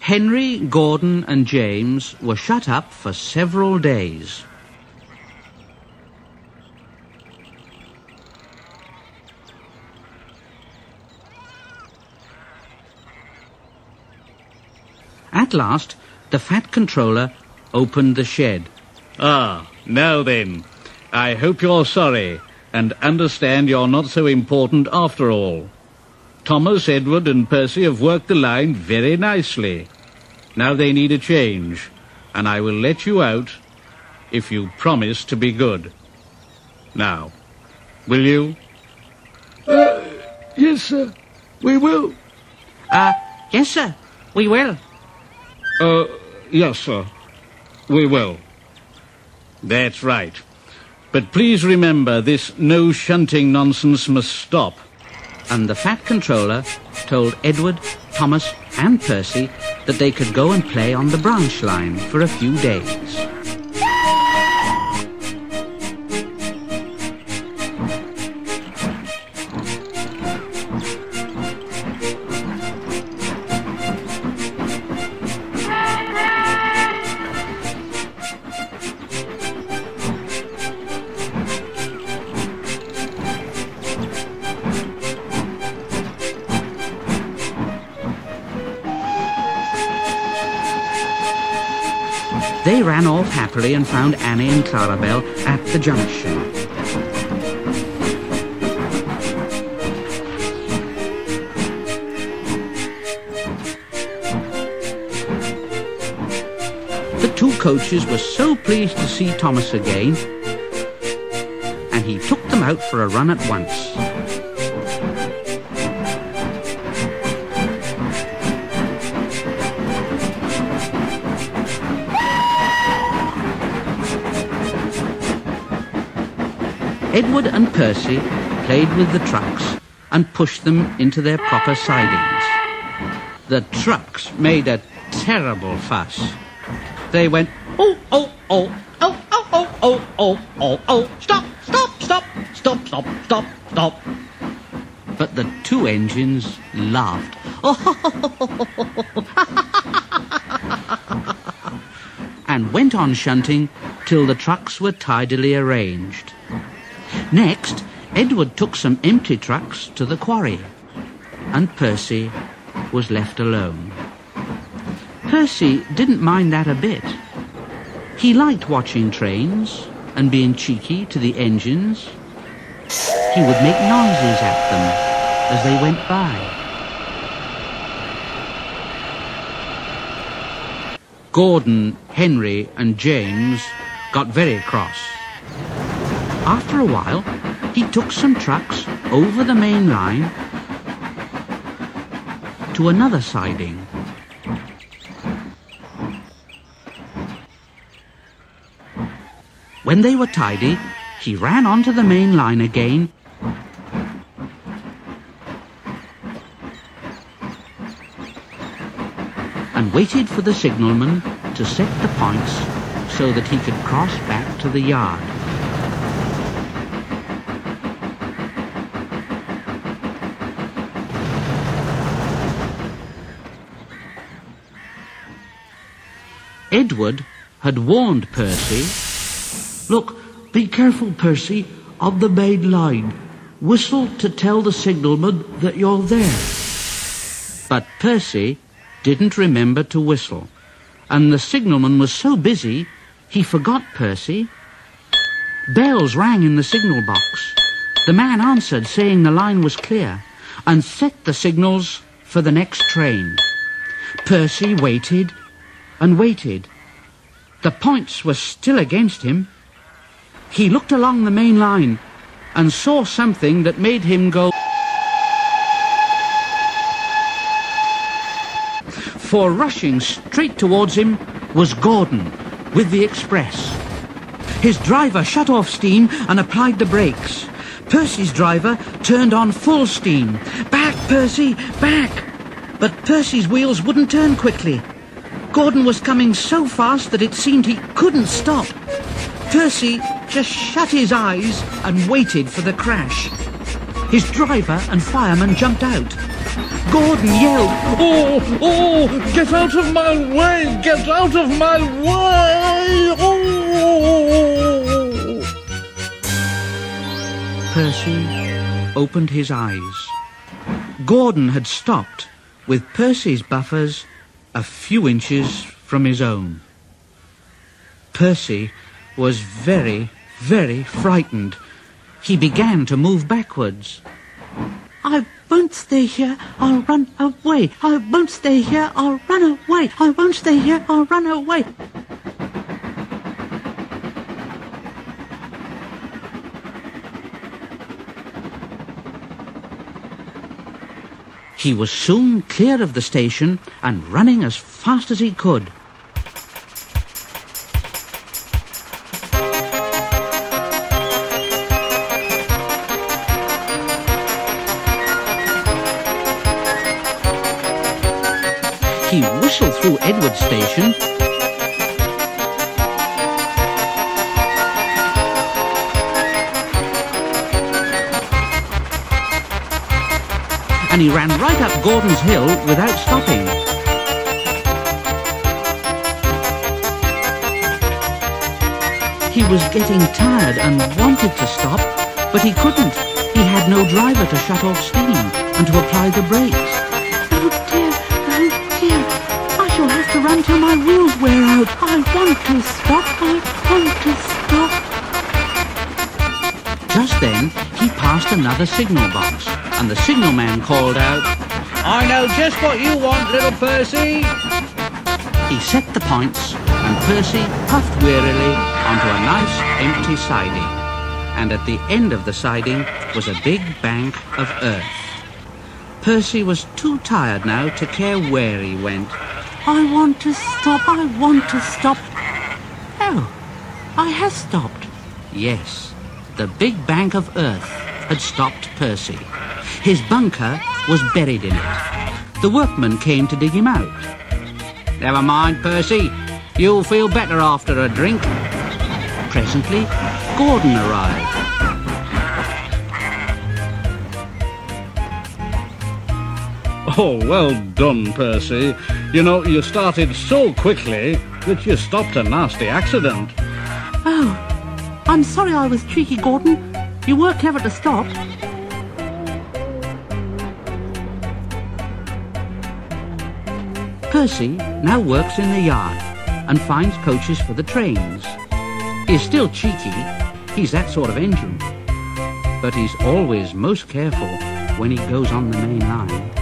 Henry, Gordon and James were shut up for several days. At last, the Fat Controller opened the shed. Ah, now then, I hope you're sorry and understand you're not so important after all. Thomas, Edward and Percy have worked the line very nicely. Now they need a change, and I will let you out if you promise to be good. Now, will you? Yes, sir. We will. Yes, sir, we will. Yes, sir. We will. That's right. But please remember, this no shunting nonsense must stop. And the Fat Controller told Edward, Thomas and Percy that they could go and play on the branch line for a few days. They ran off happily and found Annie and Clarabel at the junction. The two coaches were so pleased to see Thomas again, and he took them out for a run at once. Edward and Percy played with the trucks and pushed them into their proper sidings. The trucks made a terrible fuss. They went, oh, oh, oh, oh, oh, oh, oh, oh, oh, oh, stop, stop, stop, stop, stop, stop, stop. But the two engines laughed. And went on shunting till the trucks were tidily arranged. Next, Edward took some empty trucks to the quarry, and Percy was left alone. Percy didn't mind that a bit. He liked watching trains and being cheeky to the engines. He would make noises at them as they went by. Gordon, Henry and James got very cross. After a while, he took some trucks over the main line to another siding. When they were tidy, he ran onto the main line again and waited for the signalman to set the points so that he could cross back to the yard. Edward had warned Percy, Look, be careful, Percy, on the main line. Whistle to tell the signalman that you're there. but Percy didn't remember to whistle, and the signalman was so busy he forgot Percy. Bells rang in the signal box. The man answered, saying the line was clear, and set the signals for the next train. Percy waited and waited. The points were still against him. He looked along the main line and saw something that made him go, for rushing straight towards him was Gordon with the express. His driver shut off steam and applied the brakes. Percy's driver turned on full steam. Back, Percy, back! But Percy's wheels wouldn't turn quickly. Gordon was coming so fast that it seemed he couldn't stop. Percy just shut his eyes and waited for the crash. His driver and fireman jumped out. Gordon yelled, Oh, get out of my way! Get out of my way! Oh! Percy opened his eyes. Gordon had stopped, with Percy's buffers a few inches from his own. Percy was very, very frightened. He began to move backwards. I won't stay here, I'll run away. I won't stay here, I'll run away. I won't stay here, I'll run away. He was soon clear of the station and running as fast as he could. He whistled through Edward Station and he ran right up Gordon's Hill without stopping. He was getting tired and wanted to stop, but he couldn't. He had no driver to shut off steam and to apply the brakes. Oh dear, I shall have to run till my wheels wear out. I want to stop, I want to stop. Just then, he passed another signal box, and the signalman called out, I know just what you want, little Percy. He set the points, and Percy puffed wearily onto a nice empty siding. And at the end of the siding was a big bank of earth. Percy was too tired now to care where he went. I want to stop, I want to stop. Oh, I have stopped. Yes, the big bank of earth had stopped Percy. His bunker was buried in it. The workmen came to dig him out. Never mind, Percy. You'll feel better after a drink. Presently, Gordon arrived. Oh, well done, Percy. You know, you started so quickly that you stopped a nasty accident. Oh, I'm sorry I was cheeky, Gordon. You were clever to stop. Percy now works in the yard and finds coaches for the trains. He's still cheeky, he's that sort of engine. But he's always most careful when he goes on the main line.